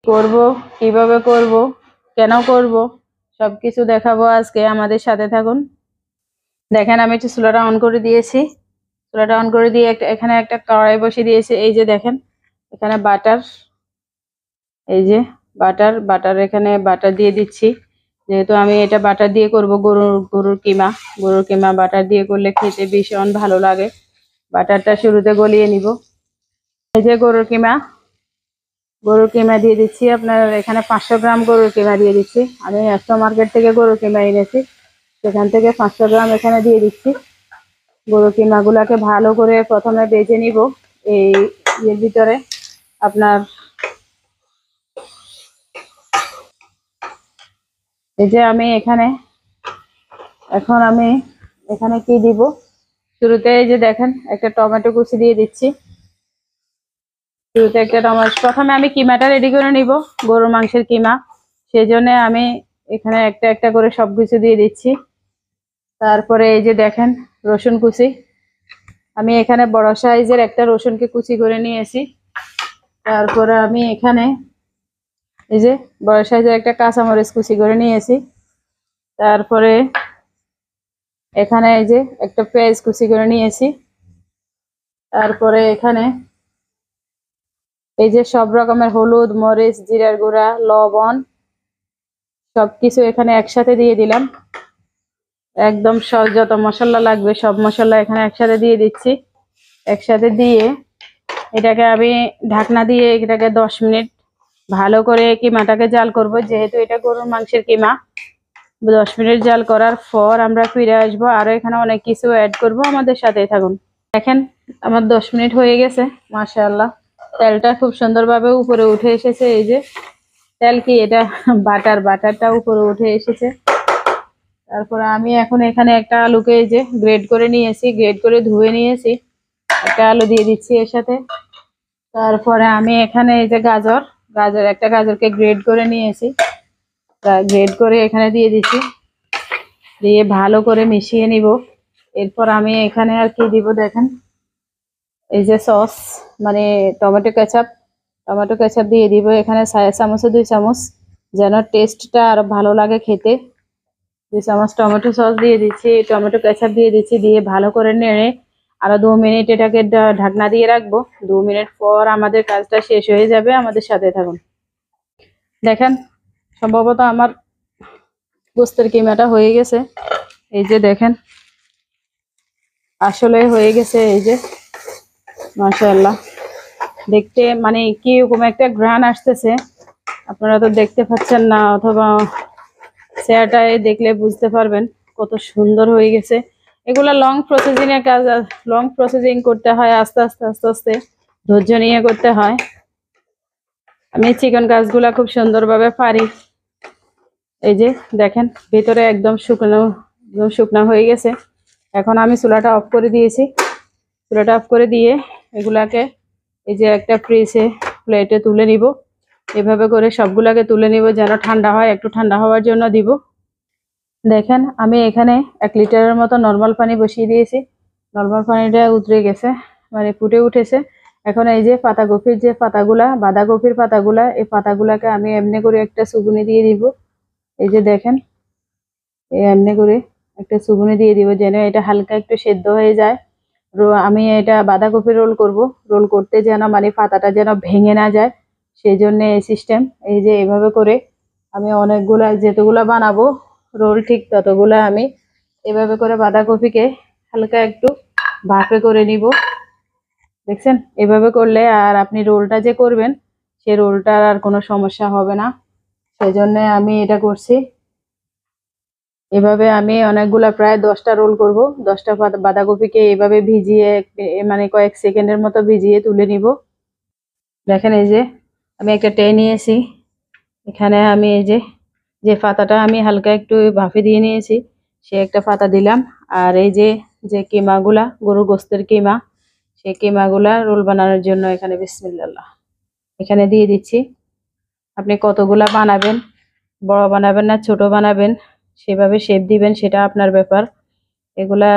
করব, কিভাবে করব, কেন করব, সবকিছু দেখাবো আজকে। আমাদের সাথে থাকুন। দেখেন আমি একটু চুলাটা অন করে দিয়েছি। চুলাটা অন করে দিয়ে এখানে একটা কড়াই বসিয়ে দিয়েছি। এই যে দেখেন এখানে বাটার, এই যে বাটার এখানে বাটার দিয়ে দিচ্ছি। যেহেতু আমি এটা বাটার দিয়ে করব, গরুর কিমা বাটার দিয়ে করলে খেতে ভীষণ ভালো লাগে। বাটারটা শুরুতে গলিয়ে নিব। এই যে গরুর কিমা দিয়ে দিচ্ছি। আপনার এখানে 500 গ্রাম গরুর কিমা দিয়ে দিচ্ছি। আমি একশো মার্কেট থেকে গরুর কিমা এনেছি, সেখান থেকে 500 গ্রাম এখানে দিয়ে দিচ্ছি। গরুর কিমাগুলাকে ভালো করে প্রথমে বেজে নিব। এই এর ভিতরে আপনার এই যে আমি এখন আমি এখানে কি দিব, শুরুতে এই যে দেখেন একটা টমেটো কুচি দিয়ে দিচ্ছি। শুরুতে একটা টমেটো, প্রথমে আমি কিমাটা রেডি করে নিব, গরুর মাংসের কিমা। সেই জন্য আমি এখানে একটা একটা করে সবকিছু দিয়ে দিচ্ছি। তারপরে এই যে দেখেন রসুন কুচি, আমি এখানে বড় সাইজের একটা রসুনকে কুচি করে নিয়েছি। তারপরে আমি এখানে এই যে বড় সাইজের একটা কাঁচামরিচ কুচি করে নিয়েছি। তারপরে এখানে এই যে একটা পেঁয়াজ কুচি করে নিয়েছি। তারপরে এখানে এই যে সব রকমের হলুদ, মরিচ, জিরার গুঁড়া, লবণ সবকিছু এখানে একসাথে দিয়ে দিলাম। একদম যত মশলা লাগবে সব মশলা এখানে একসাথে দিয়ে দিচ্ছি। একসাথে দিয়ে এটাকে আমি ঢাকনা দিয়ে এটাকে 10 মিনিট ভালো করে কিমাটাকে জাল করব। যেহেতু এটা গরুর মাংসের কিমা, 10 মিনিট জাল করার পর আমরা ফিরে আসবো। আরো এখানে অনেক কিছু অ্যাড করব, আমাদের সাথেই থাকুন। দেখেন আমার 10 মিনিট হয়ে গেছে। মাশাআল্লাহ, তেলটা খুব সুন্দরভাবে উপরে উঠে এসেছে। এই যে তেল কি এটা বাটারটা উপরে উঠে এসেছে। তারপরে আমি এখন এখানে একটা আলুকে এই যে গ্রেড করে নিয়েছি, গ্রেড করে ধুয়ে নিয়েছি। একটা আলু দিয়ে দিচ্ছি এর সাথে। তারপরে আমি এখানে এই যে একটা গাজরকে গ্রেড করে নিয়েছি, গ্রেড করে এখানে দিয়ে দিচ্ছি। দিয়ে ভালো করে মিশিয়ে নিব। এরপর আমি এখানে আর কি দিব দেখেন, এই যে সস মানে টমেটো কেচাপ দিয়ে দিব এখানে 2 চামচ, যেন টেস্টটা আরো ভালো লাগে খেতে। 2 চামচ টমেটো সস দিয়ে দিচ্ছি, টমেটো কেচাপ দিয়ে দিচ্ছি। দিয়ে ভালো করে নেড়ে আরো 2 মিনিট এটাকে ঢাকনা দিয়ে রাখবো। 2 মিনিট পর আমাদের কাজটা শেষ হয়ে যাবে, আমাদের সাথে থাকুন। দেখেন সম্ভবত আমার গোস্তের কিমাটা হয়ে গেছে। এই যে দেখেন আসলে হয়ে গেছে। এই যে মাশাআল্লাহ, দেখতে মানে কি রকম একটা ঘ্রাণ আসতেছে, আপনারা তো দেখতে পাচ্ছেন না, অথবা শেয়ারটায় দেখলে বুঝতে পারবেন কত সুন্দর হয়ে গেছে। এগুলা লং প্রসেসিং এর কাজ, লং প্রসেসিং করতে হয়, আস্তে আস্তে আস্তে আস্তে ধৈর্য নিয়ে করতে হয়। আমি চিকেন কাজগুলা খুব সুন্দরভাবে পারি। এই যে দেখেন ভিতরে একদম শুকনো হয়ে গেছে। এখন আমি চুলাটা অফ করে দিয়েছি। চুলাটা অফ করে দিয়ে এগুলাকে এই যে একটা প্লেটে তুলে নিব। এভাবে করে সবগুলাকে তুলে নিব, যেন ঠান্ডা হয়, একটু ঠান্ডা হওয়ার জন্য দিব। দেখেন আমি এখানে 1 লিটারের মতো নর্মাল পানি বসিয়ে দিয়েছি। নর্মাল পানিটা উতরে গেছে, মানে ফুটে উঠেছে। এখন এই যে পাতাকপির যে পাতাগুলা, বাঁধাকপির পাতাগুলা, এই পাতাগুলাকে আমি এমনি করে একটা সুগুনি দিয়ে দিব। এই যে দেখেন এমনি করে একটা সুগুনি দিয়ে দিব, যেন এটা হালকা একটু সেদ্ধ হয়ে যায়। আমি এটা বাঁধাকপি রোল করব। রোল করতে যেন মানে পাতাটা যেন ভেঙে না যায়, সেই জন্য এই সিস্টেম। এই যে এভাবে করে আমি অনেকগুলা, যেতগুলা বানাবো রোল ঠিক ততগুলা আমি এভাবে করে বাঁধাকপিকে হালকা একটু ভাপে করে নিব। দেখছেন এভাবে করলে আর আপনি রোলটা যে করবেন সেই রোলটার আর কোনো সমস্যা হবে না, সেই জন্য আমি এটা করছি। এভাবে আমি অনেকগুলা প্রায় 10টা রোল করব। 10টা বাঁধাকপিকে এভাবে ভিজিয়ে মানে কয়েক সেকেন্ডের মতো ভিজিয়ে তুলে নিব। দেখেন এই যে আমি একটা ট্রে নিয়েছি। এখানে আমি এই যে যে পাতাটা আমি হালকা একটু ভাপে দিয়ে নিয়েছি, সে একটা পাতা দিলাম। আর এই যে যে কিমাগুলা, গরুর গোস্তের কিমা, সেই কিমাগুলা রোল বানানোর জন্য এখানে বিসমিল্লাহ এখানে দিয়ে দিচ্ছি। আপনি কতগুলা বানাবেন, বড় বানাবেন না ছোট বানাবেন, সেভাবে শেপ দিবেন, সেটা আপনার ব্যাপার। এগুলা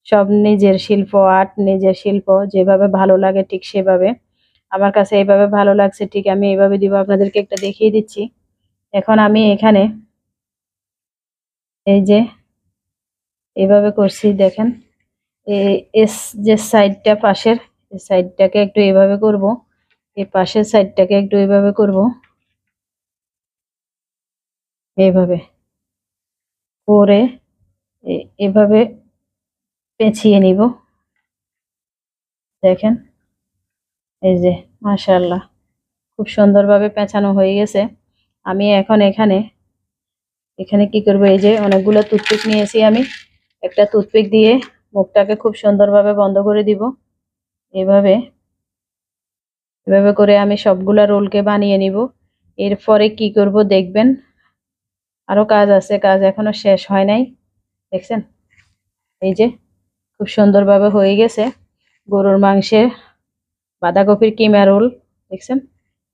সব নিজের শিল্প, আর্ট নিজের শিল্প, যেভাবে ভালো লাগে ঠিক সেভাবে আমার কাছে এইভাবে ভালো লাগছে, ঠিক আমি এইভাবে দিব। আপনাদেরকে একটা দেখিয়ে দিচ্ছি। এখন আমি এখানে এই যে এইভাবে করছি, দেখেন এস যে সাইডটা পাশের এই সাইডটাকে একটু এইভাবে করব, এই পাশের সাইডটাকে একটু এইভাবে করব, এইভাবে করে এভাবে পেঁচিয়ে নিব। দেখেন এই যে মাশাআল্লাহ খুব সুন্দরভাবে পেঁচানো হয়ে গেছে। আমি এখন এখানে এখানে কি করব, এই যে অনেকগুলো টুথপিক নিয়েছি, আমি একটা টুথপিক দিয়ে মুখটাকে খুব সুন্দরভাবে বন্ধ করে দিব। এভাবে এভাবে করে আমি সবগুলা রোলকে বানিয়ে নিব। এরপরে কি করব দেখবেন, আরো কাজ আছে, কাজ এখনো শেষ হয় নাই। দেখছেন এই যে খুব সুন্দরভাবে হয়ে গেছে গরুর মাংসের বাঁধাকপির কিমা রোল। দেখছেন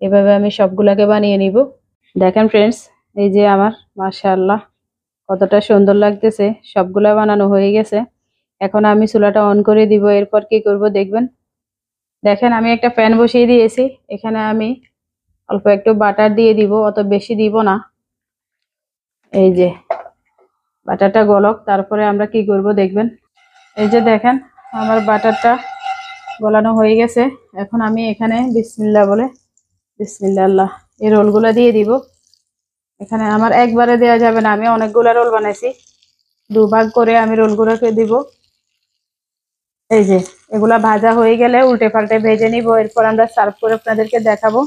এভাবে আমি সবগুলাকে বানিয়ে নিব। দেখেন ফ্রেন্ডস, এই যে আমার মাশাআল্লাহ কতটা সুন্দর লাগতেছে, সবগুলা বানানো হয়ে গেছে। এখন আমি চুলাটা অন করে দিব। এরপর কি করব দেখবেন। দেখেন আমি একটা প্যান বসিয়ে দিয়েছি, এখানে আমি অল্প একটু বাটার দিয়ে দিব, অত বেশি দিব না। এই যে বাটারটা গলক, তারপরে আমরা কি করব দেখবেন। এই যে দেখেন আমার বাটারটা গলানো হয়ে গেছে। এখন আমি এখানে বিসমিল্লাহ বলে বিসমিল্লাহ আল্লাহ এই রোলগুলো দিয়ে দিব। এখানে আমার একবারে দেওয়া যাবে না, আমি অনেকগুলো রোল বানাইছি, দুভাগ করে আমি রোলগুলোকে দিব। এই যে এগুলা ভাজা হয়ে গেলে উল্টে পাল্টে ভেজে নিব, এরপর আমরা সার্ভ করে আপনাদেরকে দেখাবো।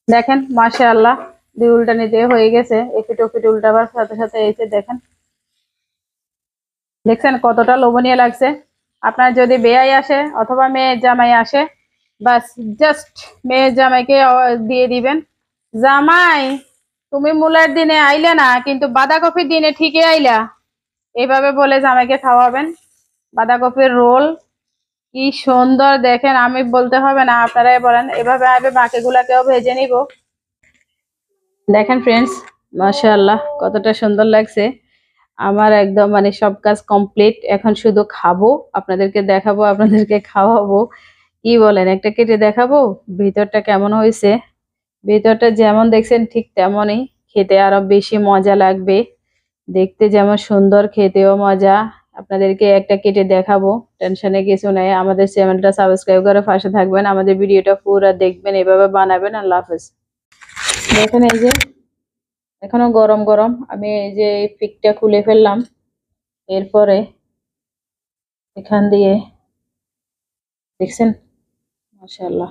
দেখেন মাশাআল্লাহ দুই উল্টানি দিয়ে হয়ে গেছে, এপিট ওপিট উল্টাবার সাথে সাথে এই যে দেখেন, দেখছেন কতটা লোভনীয় লাগছে। আপনার যদি বেয়াই আসে অথবা মেয়ে জামাই আসে, বাস জাস্ট মেয়ে জামাইকে দিয়ে দিবেন, জামাই তুমি মূলার দিনে আইলে না কিন্তু বাঁধাকপির দিনে ঠিকই আইলা, এইভাবে বলে জামাইকে খাওয়াবেন। বাঁধাকপির রোল কি সুন্দর দেখেন, আমি বলতে হবে না, আপনারাই বলেন। এভাবে আমি বাকিগুলাকেও ভেজে নিব। দেখেন ফ্রেন্ডস মাশাআল্লাহ কতটা সুন্দর লাগছে। আমার একদম মানে সব কাজ কমপ্লিট, এখন শুধু খাবো, আপনাদেরকে দেখাবো, আপনাদেরকে খাওয়াবো। কি বলেন, একটা কেটে দেখাবো ভিতরটা কেমন হয়েছে। ভিতরটা যেমন দেখছেন ঠিক তেমনই, খেতে আরো বেশি মজা লাগবে। দেখতে যেমন সুন্দর, খেতেও মজা। আপনাদেরকে একটা কেটে দেখাবো, টেনশনে কিছু নেই। আমাদের চ্যানেলটা সাবস্ক্রাইব করে পাশে থাকবেন, আমাদের ভিডিওটা পুরো দেখবেন, এভাবে বানাবেন। আল্লাহ হাফেজ। দেখেন এই যে এখনো গরম গরম, আমি এই যে পিকটা খুলে ফেললাম। এরপরে এখান দিয়ে দেখছেন মাশাআল্লাহ